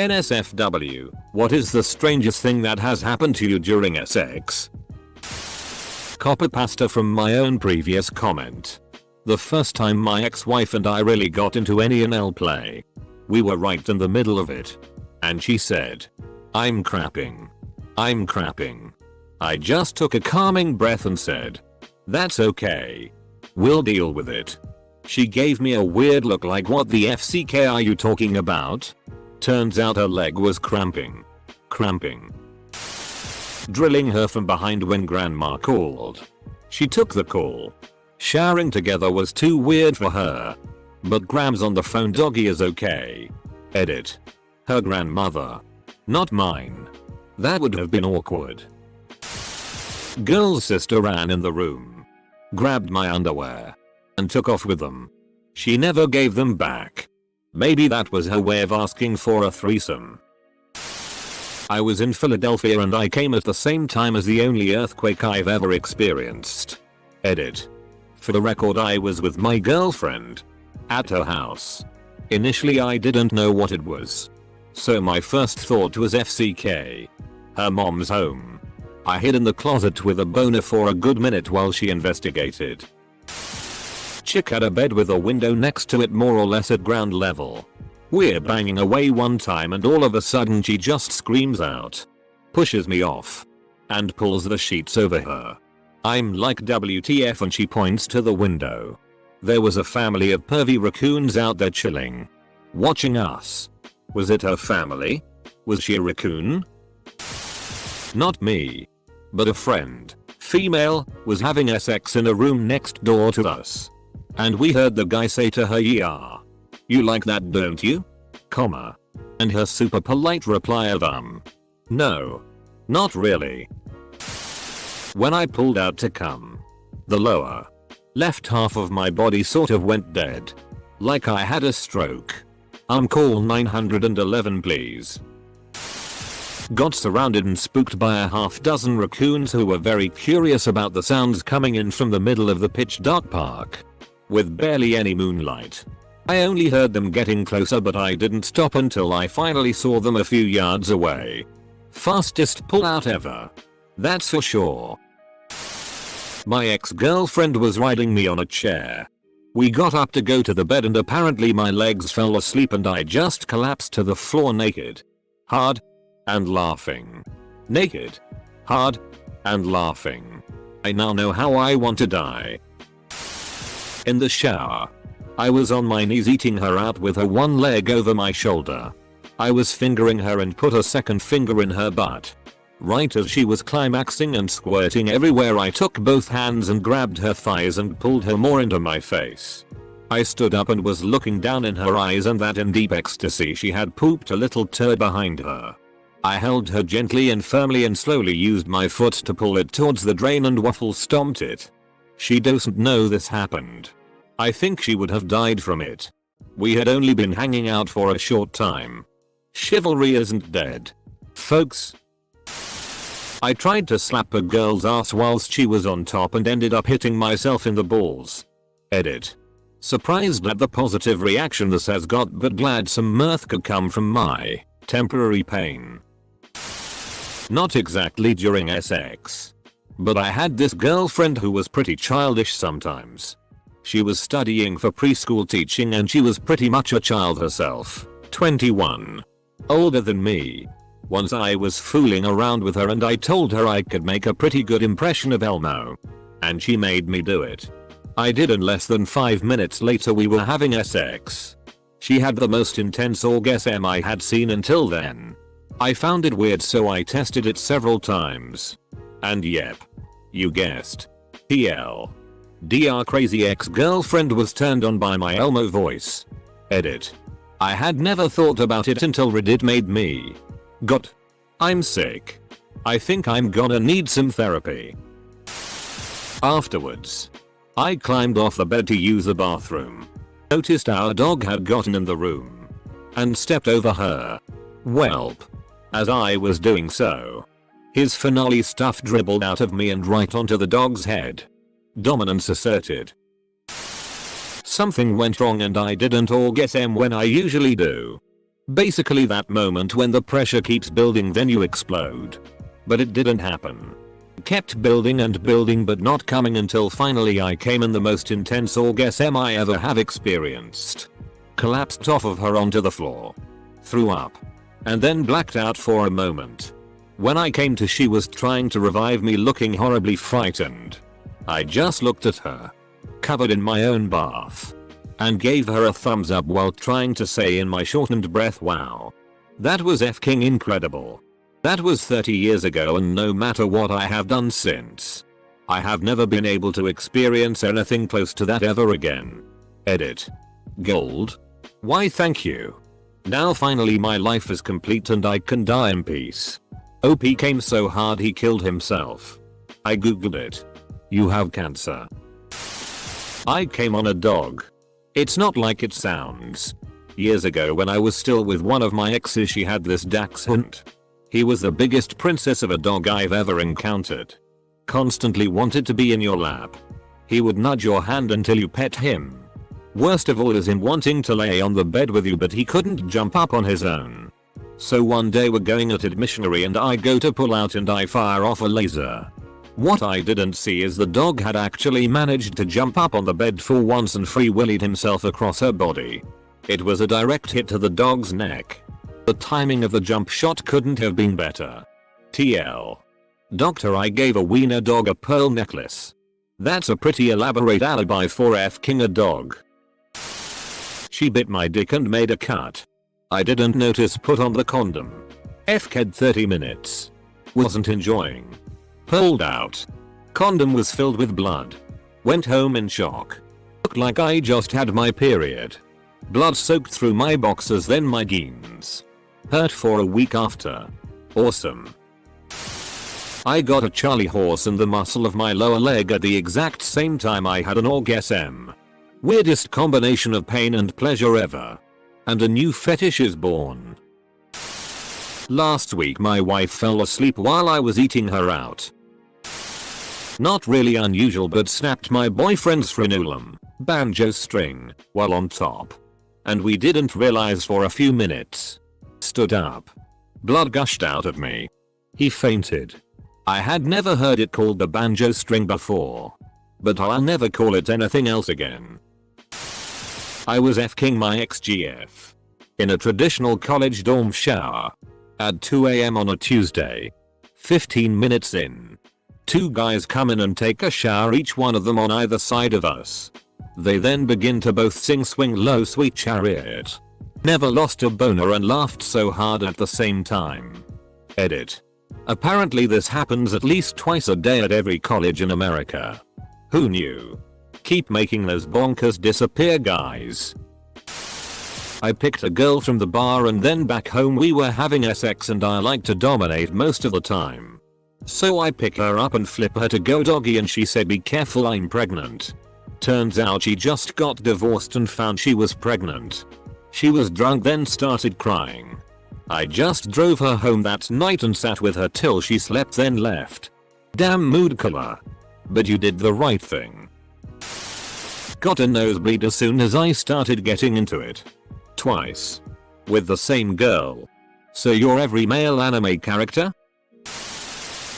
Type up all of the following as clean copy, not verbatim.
NSFW, what is the strangest thing that has happened to you during sex? Copy pasta from my own previous comment. The first time my ex-wife and I really got into any anal play. We were right in the middle of it. And she said, I'm crapping. I'm crapping. I just took a calming breath and said, that's okay. We'll deal with it. She gave me a weird look like, what the FCK are you talking about? Turns out her leg was cramping. Cramping. Drilling her from behind when grandma called. She took the call. Showering together was too weird for her. But Grams on the phone doggy is okay. Edit. Her grandmother. Not mine. That would have been awkward. Girl's sister ran in the room. Grabbed my underwear. And took off with them. She never gave them back. Maybe that was her way of asking for a threesome. I was in Philadelphia and I came at the same time as the only earthquake I've ever experienced. Edit. For the record, I was with my girlfriend. At her house. Initially I didn't know what it was. So my first thought was FCK. Her mom's home. I hid in the closet with a boner for a good minute while she investigated. Chick had a bed with a window next to it more or less at ground level. We're banging away one time and all of a sudden she just screams out. Pushes me off. And pulls the sheets over her. I'm like WTF and she points to the window. There was a family of pervy raccoons out there chilling. Watching us. Was it her family? Was she a raccoon? Not me. But a friend, female, was having sex in a room next door to us. And we heard the guy say to her, yeah. You like that, don't you? Comma. And her super polite reply of no. Not really. When I pulled out to come. The lower left half of my body sort of went dead. Like I had a stroke. Call 911 please. Got surrounded and spooked by a half dozen raccoons who were very curious about the sounds coming in from the middle of the pitch dark park. With barely any moonlight. I only heard them getting closer but I didn't stop until I finally saw them a few yards away. Fastest pull out ever. That's for sure. My ex-girlfriend was riding me on a chair. We got up to go to the bed and apparently my legs fell asleep and I just collapsed to the floor naked. Hard. And laughing. Naked. Hard. And laughing. I now know how I want to die. In the shower. I was on my knees eating her out with her one leg over my shoulder. I was fingering her and put a second finger in her butt. Right as she was climaxing and squirting everywhere, I took both hands and grabbed her thighs and pulled her more into my face. I stood up and was looking down in her eyes and that in deep ecstasy she had pooped a little turd behind her. I held her gently and firmly and slowly used my foot to pull it towards the drain and waffle stomped it. She doesn't know this happened. I think she would have died from it. We had only been hanging out for a short time. Chivalry isn't dead. Folks. I tried to slap a girl's ass whilst she was on top and ended up hitting myself in the balls. Edit. Surprised at the positive reaction this has got but glad some mirth could come from my temporary pain. Not exactly during sex. But I had this girlfriend who was pretty childish sometimes. She was studying for preschool teaching and she was pretty much a child herself. 21. Older than me. Once I was fooling around with her and I told her I could make a pretty good impression of Elmo. And she made me do it. I did and less than 5 minutes later we were having sex. She had the most intense orgasm I had seen until then. I found it weird so I tested it several times. And yep. You guessed. TL. Dr. Crazy ex-girlfriend was turned on by my Elmo voice. Edit. I had never thought about it until Reddit made me. I'm sick. I think I'm gonna need some therapy. Afterwards. I climbed off the bed to use the bathroom. Noticed our dog had gotten in the room. And stepped over her. Welp. As I was doing so. His finale stuff dribbled out of me and right onto the dog's head. Dominance asserted. Something went wrong and I didn't orgasm when I usually do. Basically that moment when the pressure keeps building then you explode. But it didn't happen. Kept building and building but not coming until finally I came in the most intense orgasm I ever have experienced. Collapsed off of her onto the floor. Threw up. And then blacked out for a moment. When I came to she was trying to revive me looking horribly frightened. I just looked at her. Covered in my own bath. And gave her a thumbs up while trying to say in my shortened breath wow. That was f***ing incredible. That was 30 years ago and no matter what I have done since. I have never been able to experience anything close to that ever again. Edit. Gold. Why thank you. Now finally my life is complete and I can die in peace. OP came so hard he killed himself. I googled it. You have cancer. I came on a dog. It's not like it sounds. Years ago when I was still with one of my exes she had this dachshund. He was the biggest princess of a dog I've ever encountered. Constantly wanted to be in your lap. He would nudge your hand until you pet him. Worst of all is him wanting to lay on the bed with you but he couldn't jump up on his own. So one day we're going at it missionary and I go to pull out and I fire off a laser. What I didn't see is the dog had actually managed to jump up on the bed for once and free willied himself across her body. It was a direct hit to the dog's neck. The timing of the jump shot couldn't have been better. TL. Doctor, I gave a wiener dog a pearl necklace. That's a pretty elaborate alibi for f***ing a dog. She bit my dick and made a cut. I didn't notice, put on the condom. F***ed 30 minutes. Wasn't enjoying. Pulled out. Condom was filled with blood. Went home in shock. Looked like I just had my period. Blood soaked through my boxers then my jeans. Hurt for a week after. Awesome. I got a Charlie horse in the muscle of my lower leg at the exact same time I had an orgasm. Weirdest combination of pain and pleasure ever. And a new fetish is born. Last week my wife fell asleep while I was eating her out. Not really unusual but snapped my boyfriend's frenulum, banjo string, while on top. And we didn't realize for a few minutes. Stood up. Blood gushed out of me. He fainted. I had never heard it called the banjo string before. But I'll never call it anything else again. I was f***ing my ex-GF. In a traditional college dorm shower. At 2 AM on a Tuesday. 15 minutes in. Two guys come in and take a shower, each one of them on either side of us. They then begin to both sing Swing Low Sweet Chariot. Never lost a boner and laughed so hard at the same time. Edit. Apparently this happens at least twice a day at every college in America. Who knew? Keep making those bonkers disappear, guys. I picked a girl from the bar and then back home we were having sex and I like to dominate most of the time. So I pick her up and flip her to go doggy and she said be careful, I'm pregnant. Turns out she just got divorced and found she was pregnant. She was drunk then started crying. I just drove her home that night and sat with her till she slept then left. Damn mood killer. But you did the right thing. Got a nosebleed as soon as I started getting into it. Twice. With the same girl. So you're every male anime character?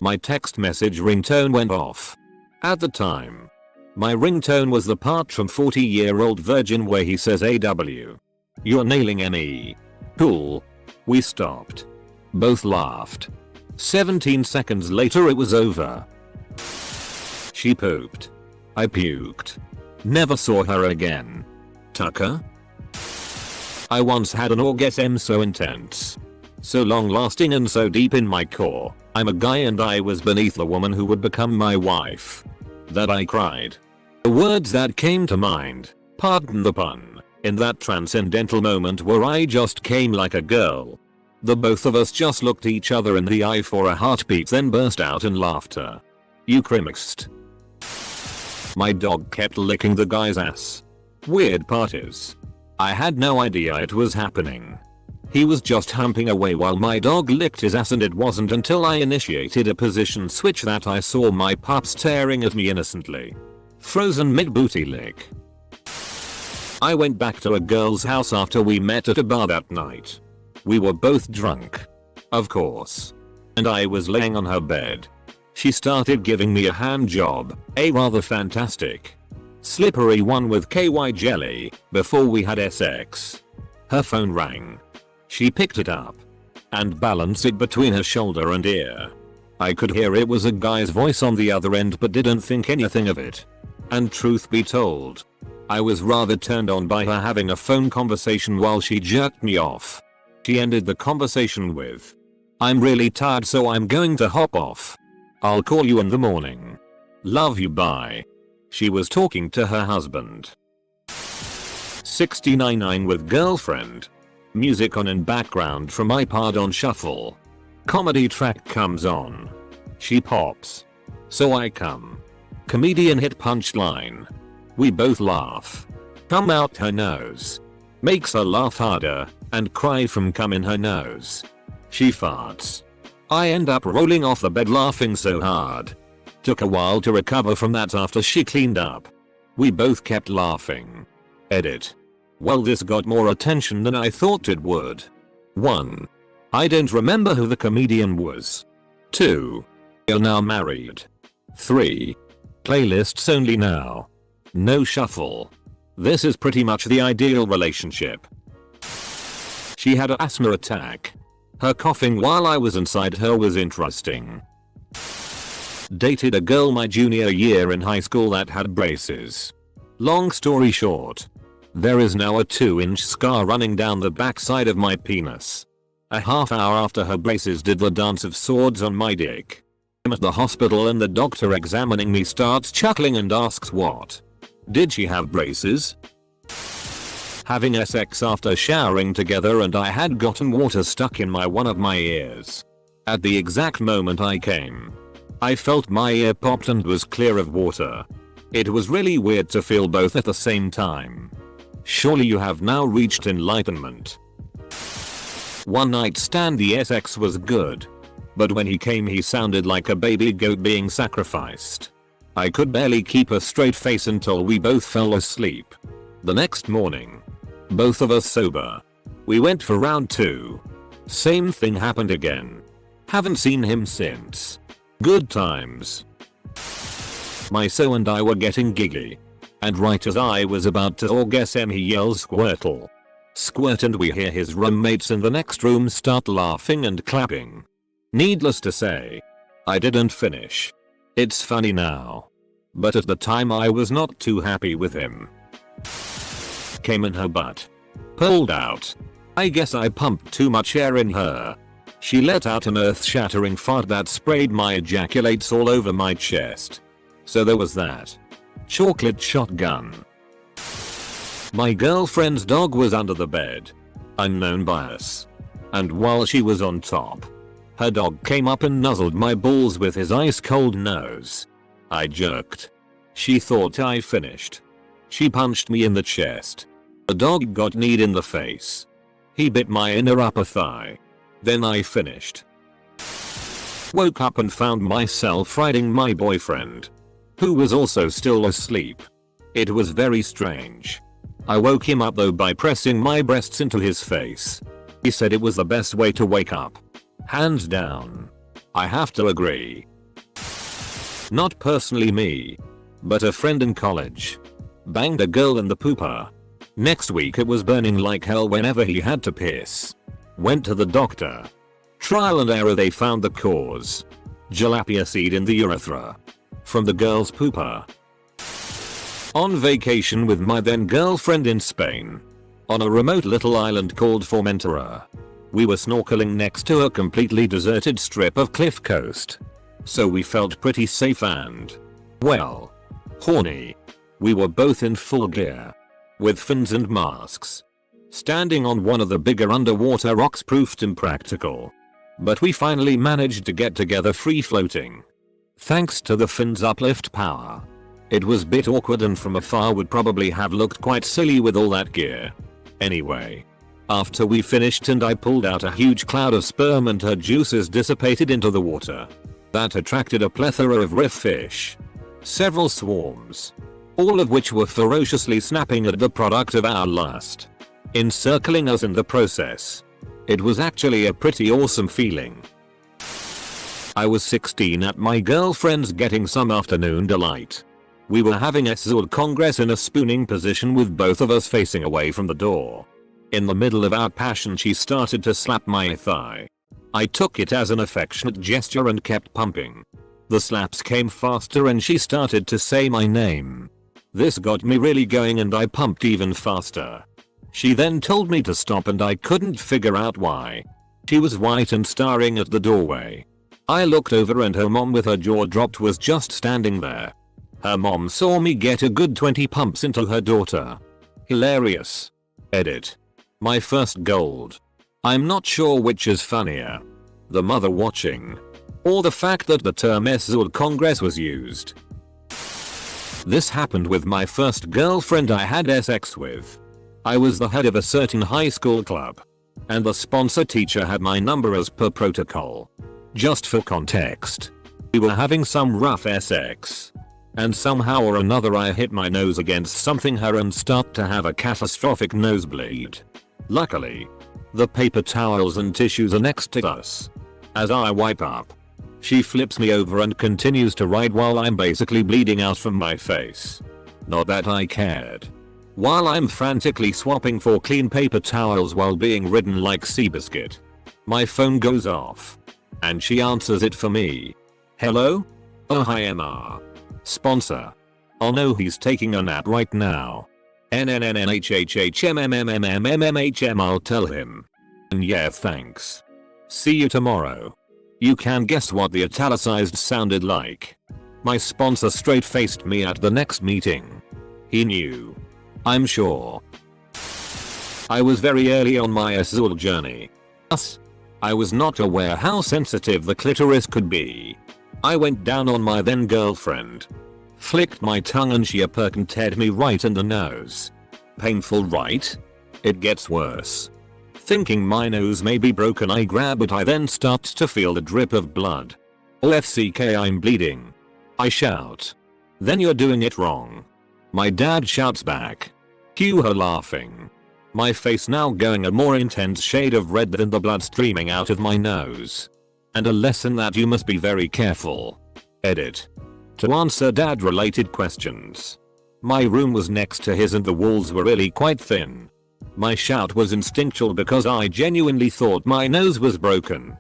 My text message ringtone went off. At the time. My ringtone was the part from 40-Year-Old Virgin where he says AW. You're nailing me. Cool. We stopped. Both laughed. 17 seconds later it was over. She pooped. I puked. Never saw her again. Tucker? I once had an orgasm so intense. So long lasting and so deep in my core, I'm a guy and I was beneath the woman who would become my wife. That I cried. The words that came to mind, pardon the pun, in that transcendental moment where I just came like a girl. The both of us just looked each other in the eye for a heartbeat then burst out in laughter. Eucharist. My dog kept licking the guy's ass. Weird part is, I had no idea it was happening. He was just humping away while my dog licked his ass and it wasn't until I initiated a position switch that I saw my pup staring at me innocently. Frozen mid-booty lick. I went back to a girl's house after we met at a bar that night. We were both drunk. Of course. And I was laying on her bed. She started giving me a hand job, a rather fantastic, slippery one with KY jelly, before we had sex. Her phone rang. She picked it up and balanced it between her shoulder and ear. I could hear it was a guy's voice on the other end but didn't think anything of it. And truth be told, I was rather turned on by her having a phone conversation while she jerked me off. She ended the conversation with, "I'm really tired so I'm going to hop off. I'll call you in the morning. Love you, bye." She was talking to her husband. 69 with girlfriend. Music on in background from iPod on shuffle. Comedy track comes on. She pops. So I come. Comedian hit punchline. We both laugh. Come out her nose. Makes her laugh harder and cry from cum in her nose. She farts. I end up rolling off the bed laughing so hard. Took a while to recover from that after she cleaned up. We both kept laughing. Edit. Well, this got more attention than I thought it would. 1. I don't remember who the comedian was. 2. You're now married. 3. Playlists only now. No shuffle. This is pretty much the ideal relationship. She had an asthma attack. Her coughing while I was inside her was interesting. Dated a girl my junior year in high school that had braces. Long story short, there is now a 2-inch scar running down the backside of my penis. A half hour after her braces did the dance of swords on my dick. I'm at the hospital and the doctor examining me starts chuckling and asks what. Did she have braces? Having sex after showering together and I had gotten water stuck in one of my ears. At the exact moment I came, I felt my ear popped and was clear of water. It was really weird to feel both at the same time. Surely you have now reached enlightenment. One night stand, the sex was good. But when he came he sounded like a baby goat being sacrificed. I could barely keep a straight face until we both fell asleep. The next morning, both of us sober, we went for round 2. Same thing happened again. Haven't seen him since. Good times. My so and I were getting giggy. And right as I was about to orgasm he yells squirtle. Squirt, and we hear his roommates in the next room start laughing and clapping. Needless to say, I didn't finish. It's funny now. But at the time I was not too happy with him. Came in her butt. Pulled out. I guess I pumped too much air in her. She let out an earth-shattering fart that sprayed my ejaculates all over my chest. So there was that. Chocolate shotgun. My girlfriend's dog was under the bed. Unknown bias. And while she was on top, her dog came up and nuzzled my balls with his ice cold nose. I jerked. She thought I finished. She punched me in the chest. The dog got kneed in the face. He bit my inner upper thigh. Then I finished. Woke up and found myself riding my boyfriend, who was also still asleep. It was very strange. I woke him up though by pressing my breasts into his face. He said it was the best way to wake up. Hands down. I have to agree. Not personally me, but a friend in college. Banged a girl in the pooper. Next week it was burning like hell whenever he had to piss. Went to the doctor. Trial and error, they found the cause. Jalapia seed in the urethra. From the girl's pooper. On vacation with my then girlfriend in Spain. On a remote little island called Formentera. We were snorkeling next to a completely deserted strip of cliff coast. So we felt pretty safe and, well, horny. We were both in full gear. With fins and masks. Standing on one of the bigger underwater rocks proved impractical. But we finally managed to get together free floating. Thanks to the fins' uplift power. It was a bit awkward and from afar would probably have looked quite silly with all that gear. Anyway. After we finished and I pulled out a huge cloud of sperm and her juices dissipated into the water. That attracted a plethora of reef fish. Several swarms. All of which were ferociously snapping at the product of our lust. Encircling us in the process. It was actually a pretty awesome feeling. I was 16 at my girlfriend's getting some afternoon delight. We were having a sword congress in a spooning position with both of us facing away from the door. In the middle of our passion she started to slap my thigh. I took it as an affectionate gesture and kept pumping. The slaps came faster and she started to say my name. This got me really going and I pumped even faster. She then told me to stop and I couldn't figure out why. She was white and staring at the doorway. I looked over and her mom with her jaw dropped was just standing there. Her mom saw me get a good 20 pumps into her daughter. Hilarious. Edit. My first gold. I'm not sure which is funnier. The mother watching. Or the fact that the term sword congress was used. This happened with my first girlfriend I had sex with. I was the head of a certain high school club. And the sponsor teacher had my number as per protocol. Just for context. We were having some rough sex. And somehow or another I hit my nose against something her and start to have a catastrophic nosebleed. Luckily, the paper towels and tissues are next to us. As I wipe up, she flips me over and continues to ride while I'm basically bleeding out from my face. Not that I cared. While I'm frantically swapping for clean paper towels while being ridden like Seabiscuit. My phone goes off. And she answers it for me. Hello? Oh hi MR. Sponsor. Oh no he's taking a nap right now. NNNNHHHMMMMMMHM I'll tell him. And yeah thanks. See you tomorrow. You can guess what the italicized sounded like. My sponsor straight faced me at the next meeting. He knew. I'm sure. I was very early on my assault journey. I was not aware how sensitive the clitoris could be. I went down on my then girlfriend. Flicked my tongue and she uppercutted me right in the nose. Painful right? It gets worse. Thinking my nose may be broken I grab it I then start to feel the drip of blood. OFCK I'm bleeding. I shout. Then you're doing it wrong. My dad shouts back. Cue her laughing. My face now going a more intense shade of red than the blood streaming out of my nose. And a lesson that you must be very careful. Edit. To answer dad related questions. My room was next to his and the walls were really quite thin. My shout was instinctual because I genuinely thought my nose was broken.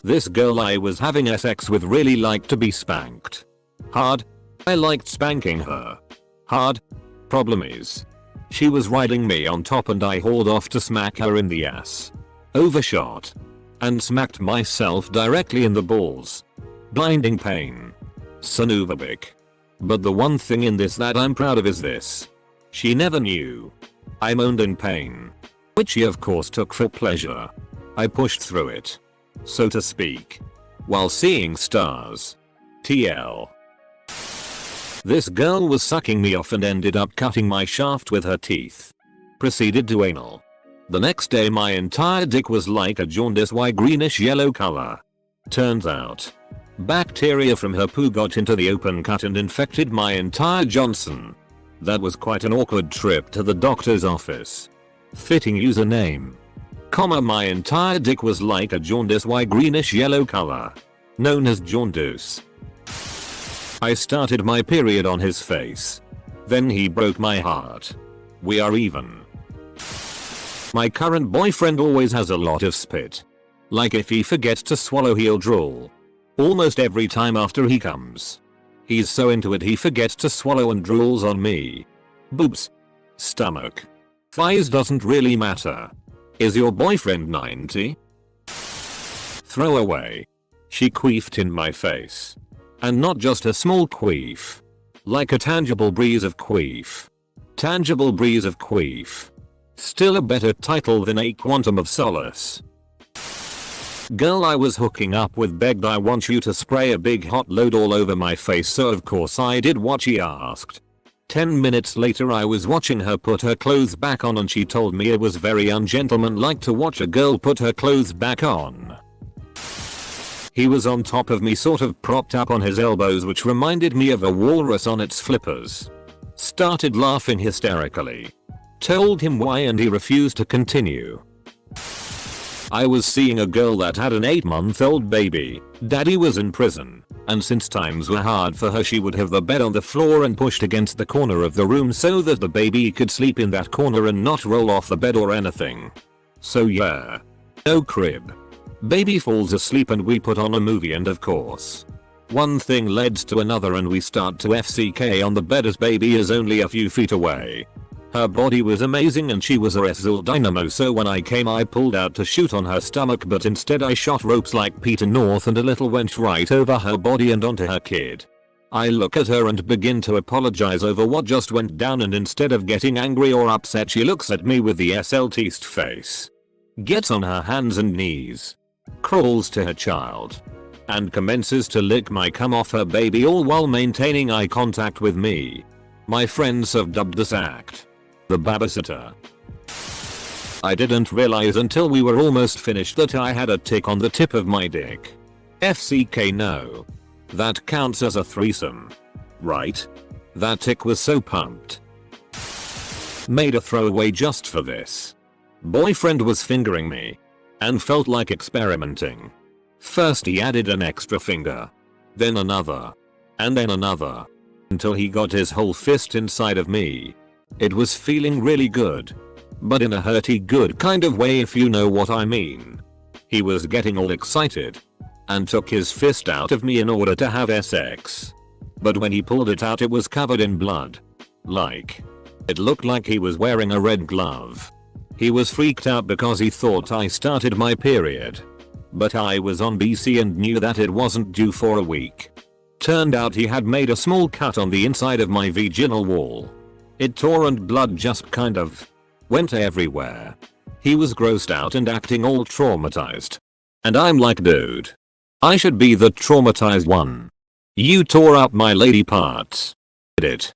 This girl I was having sex with really liked to be spanked. Hard. I liked spanking her. Hard. Problem is, she was riding me on top and I hauled off to smack her in the ass. Overshot. And smacked myself directly in the balls. Blinding pain. Sanuvabic. But the one thing in this that I'm proud of is this. She never knew. I moaned in pain. Which she of course took for pleasure. I pushed through it. So to speak. While seeing stars. TL. This girl was sucking me off and ended up cutting my shaft with her teeth. Proceeded to anal. The next day my entire dick was like a jaundice white greenish yellow color. Turns out, bacteria from her poo got into the open cut and infected my entire Johnson. That was quite an awkward trip to the doctor's office. Fitting username. My entire dick was like a jaundice white greenish yellow color. Known as jaundice. I started my period on his face. Then he broke my heart. We are even. My current boyfriend always has a lot of spit. Like if he forgets to swallow he'll drool. Almost every time after he comes. He's so into it he forgets to swallow and drools on me. Boobs. Stomach. Thighs doesn't really matter. Is your boyfriend 90? Throw away. She queefed in my face. And not just a small queef. Like a tangible breeze of queef. Tangible breeze of queef. Still a better title than a quantum of solace. Girl I was hooking up with begged I want you to spray a big hot load all over my face so of course I did what she asked. 10 minutes later I was watching her put her clothes back on and she told me it was very ungentlemanlike to watch a girl put her clothes back on. He was on top of me sort of propped up on his elbows which reminded me of a walrus on its flippers. Started laughing hysterically. Told him why and he refused to continue. I was seeing a girl that had an 8-month-old baby. Daddy was in prison, and since times were hard for her, she would have the bed on the floor and pushed against the corner of the room so that the baby could sleep in that corner and not roll off the bed or anything. So yeah. No crib. Baby falls asleep and we put on a movie, and of course, one thing led to another and we start to FCK on the bed as baby is only a few feet away. Her body was amazing and she was a wrestle dynamo, so when I came I pulled out to shoot on her stomach, but instead I shot ropes like Peter North and a little went right over her body and onto her kid. I look at her and begin to apologize over what just went down, and instead of getting angry or upset she looks at me with the SLT'st face. Gets on her hands and knees. Crawls to her child. And commences to lick my cum off her baby, all while maintaining eye contact with me. My friends have dubbed this act the babysitter. I didn't realize until we were almost finished that I had a tick on the tip of my dick. FCK no. That counts as a threesome. Right? That tick was so pumped. Made a throwaway just for this. Boyfriend was fingering me. And felt like experimenting. First he added an extra finger. Then another. And then another. Until he got his whole fist inside of me. It was feeling really good. But in a hurty good kind of way, if you know what I mean. He was getting all excited. And took his fist out of me in order to have sex. But when he pulled it out it was covered in blood. Like. It looked like he was wearing a red glove. He was freaked out because he thought I started my period. But I was on BC and knew that it wasn't due for a week. Turned out he had made a small cut on the inside of my vaginal wall. It tore and blood just kind of went everywhere. He was grossed out and acting all traumatized. And I'm like, dude, I should be the traumatized one. You tore up my lady parts. Did it.